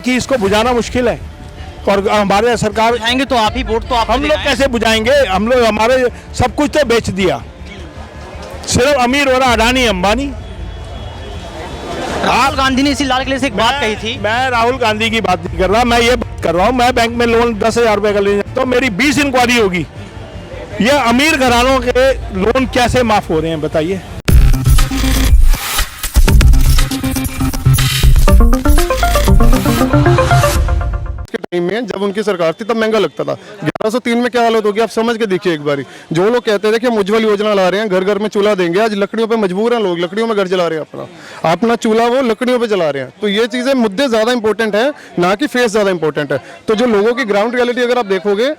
कि इसको बुझाना मुश्किल है। और हमारे सरकार बुझाएंगे तो आप ही, वोट तो आप हम लोग कैसे बुझाएंगे? हम लोग हमारे सब कुछ तो बेच दिया, सिर्फ अमीर हो रहा अडानी अंबानी। राहुल गांधी ने इसी लाल किले से एक बात कही थी। मैं राहुल गांधी की बात नहीं कर रहा, मैं ये बात कर रहा हूँ, मैं बैंक में लोन 10,000 रुपए का ले जाता हूँ, मेरी 20 इंक्वायरी होगी। ये अमीर घरानों के लोन कैसे माफ हो रहे हैं बताइए? टाइम में जब उनकी सरकार थी तब महंगा लगता था। 1103 में क्या हालत होगी आप समझ के देखिए एक बारी। जो लोग कहते थे कि हम उज्ज्वल योजना ला रहे हैं, घर घर में चूल्हा देंगे, आज लकड़ियों पे मजबूर हैं लोग, लकड़ियों में घर जला रहे हैं, अपना चूल्हा वो लकड़ियों पे जला रहे हैं। तो ये चीजें मुद्दे ज्यादा इंपॉर्टेंट है, ना कि फेस ज्यादा इंपॉर्टेंट है। तो जो लोगों की ग्राउंड रियलिटी अगर आप देखोगे,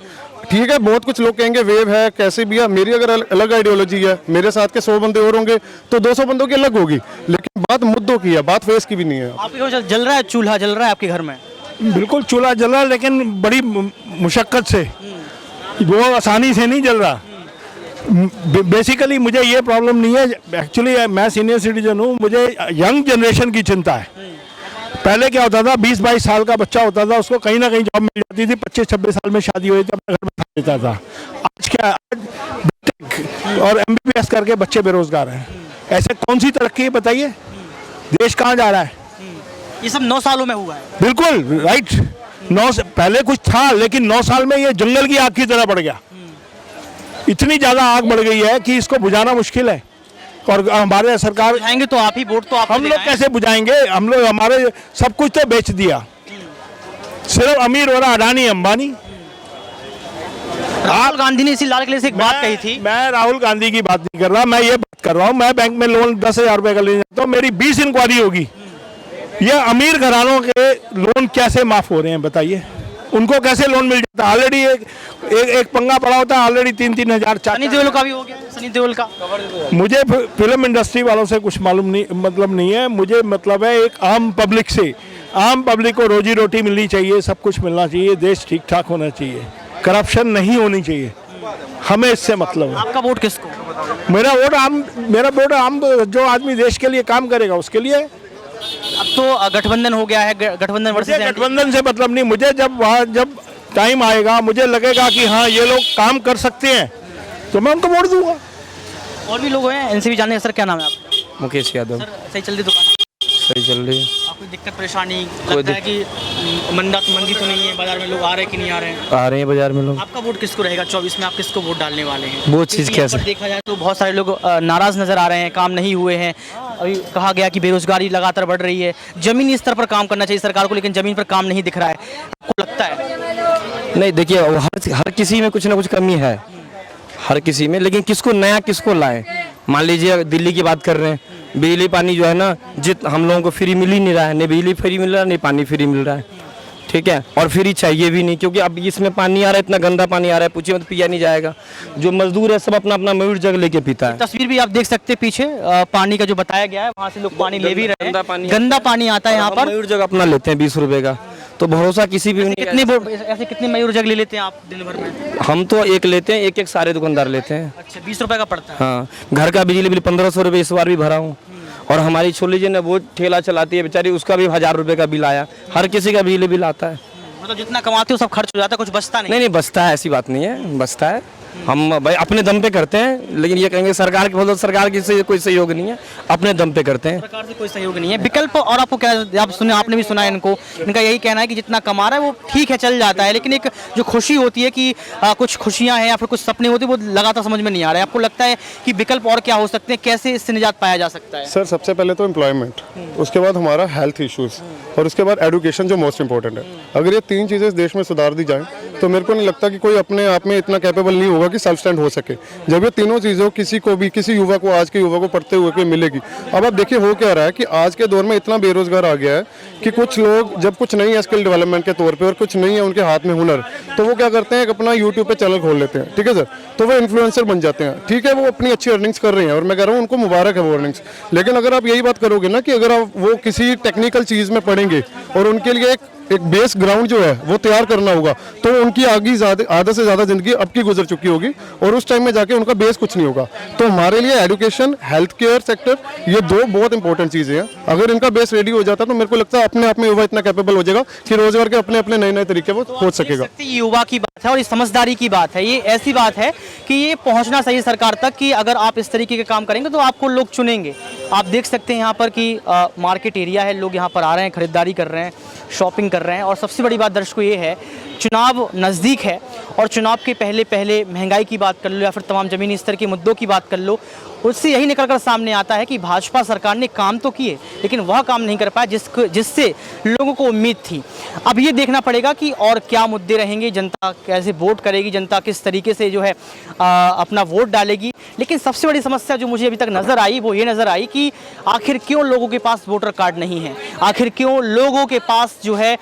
ठीक है, बहुत कुछ लोग कहेंगे वेव है कैसे भी है, मेरी अगर अलग आइडियोलॉजी है, मेरे साथ के 100 बंदे और होंगे तो 200 बंदों की अलग होगी, लेकिन बात मुद्दों की है, बात फेस की भी नहीं है। आपके जल रहा है, चूल्हा जल रहा है आपके घर में? बिल्कुल चूल्हा जल रहा है, लेकिन बड़ी मुशक्कत से, वो आसानी से नहीं जल रहा। बेसिकली मुझे ये प्रॉब्लम नहीं है, एक्चुअली मैं सीनियर सिटीजन हूँ, मुझे यंग जनरेशन की चिंता है। पहले क्या होता था, 20-22 साल का बच्चा होता था, उसको कहीं ना कहीं जॉब मिल जाती थी, 25-26 साल में शादी हुई थी, अपने घर में खा लेता था। आज क्या, आज बीटेक और MBBS करके बच्चे बेरोजगार हैं। ऐसे कौन सी तरक्की है बताइए? देश कहाँ जा रहा है? ये सब 9 सालों में हुआ है। बिल्कुल राइट। 9 से पहले कुछ था, लेकिन 9 साल में ये जंगल की आग की तरह बढ़ गया। इतनी ज्यादा आग बढ़ गई है कि इसको बुझाना मुश्किल है। और हमारे सरकार बुझाएंगे तो आप ही, वोट तो आप हम लोग कैसे बुझाएंगे? हम लोग हमारे सब कुछ तो बेच दिया, सिर्फ अमीर हो रहा अडानी अंबानी। राहुल गांधी ने इसी लाल किले से एक बात कही थी। मैं राहुल गांधी की बात नहीं कर रहा, मैं ये बात कर रहा हूँ, मैं बैंक में लोन 10,000 रुपए का ले जाता हूँ, मेरी 20 इंक्वायरी होगी। ये अमीर घरानों के लोन कैसे माफ हो रहे हैं बताइए? उनको कैसे लोन मिल जाता है? ऑलरेडी एक पंगा पड़ा होता है, ऑलरेडी 3-3 हजार। सनी देओल का भी हो गया, सनी देओल का। मुझे फिल्म इंडस्ट्री वालों से कुछ मालूम नहीं, मतलब नहीं है मुझे, मतलब है एक आम पब्लिक से। आम पब्लिक को रोजी रोटी मिलनी चाहिए, सब कुछ मिलना चाहिए, देश ठीक ठाक होना चाहिए, करप्शन नहीं होनी चाहिए, हमें इससे मतलब है। आपका वोट किसको? मेरा वोट आम जो आदमी देश के लिए काम करेगा उसके लिए। अब तो गठबंधन हो गया है, गठबंधन वर्सेस गठबंधन से मतलब नहीं मुझे, जब टाइम आएगा, मुझे लगेगा कि हाँ ये लोग काम कर सकते हैं तो मैं उनको वोट दूंगा। और भी लोग हैं एनसीपी जाने। सर क्या नाम है आपका? मुकेश यादव। सर सही चल रही दुकान? सही चल रही है। आपको दिक्कत परेशानी लगता है कि मंदी तो नहीं है, बाजार में लोग आ रहे हैं कि नहीं आ रहे हैं? आ रहे हैं बाजार में लोग। आपका वोट किसको रहेगा 24 में? आप किसको वोट डालने वाले हैं? वो चीज़ कैसे देखा जाए तो बहुत सारे लोग नाराज नजर आ रहे हैं, काम नहीं हुए हैं। अभी कहा गया कि बेरोजगारी लगातार बढ़ रही है, जमीनी स्तर पर काम करना चाहिए सरकार को, लेकिन जमीन पर काम नहीं दिख रहा है। आपको लगता है? नहीं, देखिए हर किसी में कुछ ना कुछ कमी है, हर किसी में, लेकिन किसको नया किसको लाएं? मान लीजिए दिल्ली की बात कर रहे हैं, बिजली पानी जो है ना, हम लोगों को फ्री मिल ही नहीं रहा है, नहीं बिजली फ्री मिल रहा है, नहीं पानी फ्री मिल रहा है, ठीक है। और फ्री चाहिए भी नहीं, क्योंकि अब इसमें पानी आ रहा है, इतना गंदा पानी आ रहा है, पूछिए मत, पिया नहीं जाएगा। जो मजदूर है सब अपना अपना मयूर जग लेके पीता है। तस्वीर भी आप देख सकते हैं पीछे, पानी का जो बताया गया है, वहाँ से लोग पानी ले भी रहे हैं, गंदा पानी आता है यहाँ पर। मयूर जग अपना लेते हैं 20 रुपए का, तो भरोसा किसी भी ऐसे कितने मयूर जग ले लेते हैं आप दिन भर में? हम तो एक लेते हैं, एक सारे दुकानदार लेते हैं। अच्छा, 20 रुपए का पड़ता है? हाँ, घर का बिजली बिल 1500 रुपये इस बार भी भरा हूँ। और हमारी छोड़ लीजिए ना, वो ठेला चलाती है बेचारी, उसका भी 1000 रुपये का बिल आया। हर किसी का बिजली बिल आता है। मतलब जितना कमाते हो सब खर्च हो जाता है, कुछ बचता नहीं? नहीं, बचता है, ऐसी बात नहीं है, बचता है। हम भाई अपने दम पे करते हैं, लेकिन ये कहेंगे सरकार की सरकार की से कोई सहयोग नहीं है, अपने दम पे करते हैं। सरकार से कोई सहयोग नहीं है। विकल्प और आपको क्या, आपने भी सुना है इनका यही कहना है कि जितना कमा रहा है वो ठीक है, चल जाता है, लेकिन एक जो खुशी होती है कि कुछ खुशियां हैं या फिर कुछ सपने होते हैं, वो लगातार समझ में नहीं आ रहा है। आपको लगता है कि विकल्प और क्या हो सकते हैं, कैसे इससे निजात पाया जा सकता है? सर सबसे पहले तो एम्प्लॉयमेंट, उसके बाद हमारा हेल्थ इश्यूज, और उसके बाद एजुकेशन जो मोस्ट इंपॉर्टेंट है। अगर ये 3 चीज़ें इस देश में सुधार दी जाएं तो मेरे को नहीं लगता कि कोई अपने आप में इतना कैपेबल नहीं होगा कि सेल्फ स्टैंड हो सके। जब ये तीनों चीज़ों किसी को भी, किसी युवा को, आज के युवा को पढ़ते हुए के मिलेगी। अब आप देखिए हो क्या रहा है कि आज के दौर में इतना बेरोजगार आ गया है कि कुछ लोग जब कुछ नहीं है स्किल डेवलपमेंट के तौर पे और कुछ नहीं है उनके हाथ में हुनर, तो वो क्या करते हैं, अपना यूट्यूब पे चैनल खोल लेते हैं, ठीक है सर, तो वो इन्फ्लुएंसर बन जाते हैं, ठीक है, वो अपनी अच्छी अर्निंग्स कर रहे हैं और मैं कह रहा हूँ उनको मुबारक है वो अर्निंग्स। लेकिन अगर आप यही बात करोगे ना कि अगर आप वो किसी टेक्निकल चीज़ में पढ़ेंगे और उनके लिए एक एक बेस ग्राउंड जो है वो तैयार करना होगा, तो उनकी आधा से ज़्यादा ज़िंदगी अब की गुजर चुकी होगी और उस टाइम में जाके उनका बेस कुछ नहीं होगा। तो हमारे लिए एजुकेशन, हेल्थ केयर सेक्टर, ये दो बहुत इंपॉर्टेंट चीज़ें हैं। अगर इनका बेस रेडी हो जाता तो मेरे को लगता है अपने आप में युवा इतना कैपेबल हो जाएगा कि रोजगार के अपने अपने नए नए तरीके वो खोज सकेगा। ये युवा की बात है और ये समझदारी की बात है। ये ऐसी बात है कि ये पहुंचना चाहिए सरकार तक कि अगर आप इस तरीके के काम करेंगे तो आपको लोग चुनेंगे। आप देख सकते हैं यहाँ पर कि मार्केट एरिया है, लोग यहाँ पर आ रहे हैं, खरीदारी कर रहे हैं, शॉपिंग कर रहे हैं। और सबसे बड़ी बात दर्शकों ये है, चुनाव नज़दीक है और चुनाव के पहले महंगाई की बात कर लो या फिर तमाम ज़मीनी स्तर के मुद्दों की बात कर लो, उससे यही निकलकर सामने आता है कि भाजपा सरकार ने काम तो किए लेकिन वह काम नहीं कर पाया जिससे लोगों को उम्मीद थी। अब ये देखना पड़ेगा कि और क्या मुद्दे रहेंगे, जनता कैसे वोट करेगी, जनता किस तरीके से जो है अपना वोट डालेगी। लेकिन सबसे बड़ी समस्या जो मुझे अभी तक नज़र आई वो ये नज़र आई कि आखिर क्यों लोगों के पास वोटर कार्ड नहीं है, आखिर क्यों लोगों के पास जो है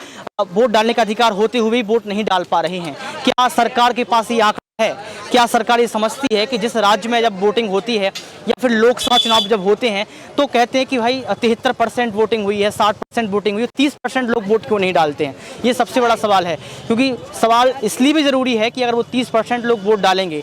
वोट डालने का अधिकार होते हुए वोट नहीं डाल पा रहे हैं। क्या सरकार के पास ये आंकड़ा है? क्या सरकार ये समझती है कि जिस राज्य में जब वोटिंग होती है या फिर लोकसभा चुनाव जब होते हैं तो कहते हैं कि भाई 73% वोटिंग हुई है, 60% वोटिंग हुई है, 30% लोग वोट क्यों नहीं डालते हैं? ये सबसे बड़ा सवाल है, क्योंकि सवाल इसलिए भी ज़रूरी है कि अगर वो 30% लोग वोट डालेंगे,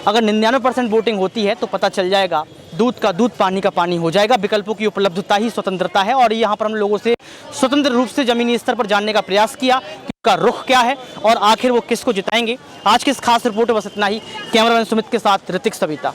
अगर 99% वोटिंग होती है तो पता चल जाएगा, दूध का दूध पानी का पानी हो जाएगा। विकल्पों की उपलब्धता ही स्वतंत्रता है। और यहाँ पर हम लोगों से स्वतंत्र रूप से ज़मीनी स्तर पर जानने का प्रयास किया कि उनका रुख क्या है और आखिर वो किसको जिताएंगे। आज के इस खास रिपोर्ट में बस इतना ही। कैमरामैन सुमित के साथ ऋतिक सविता।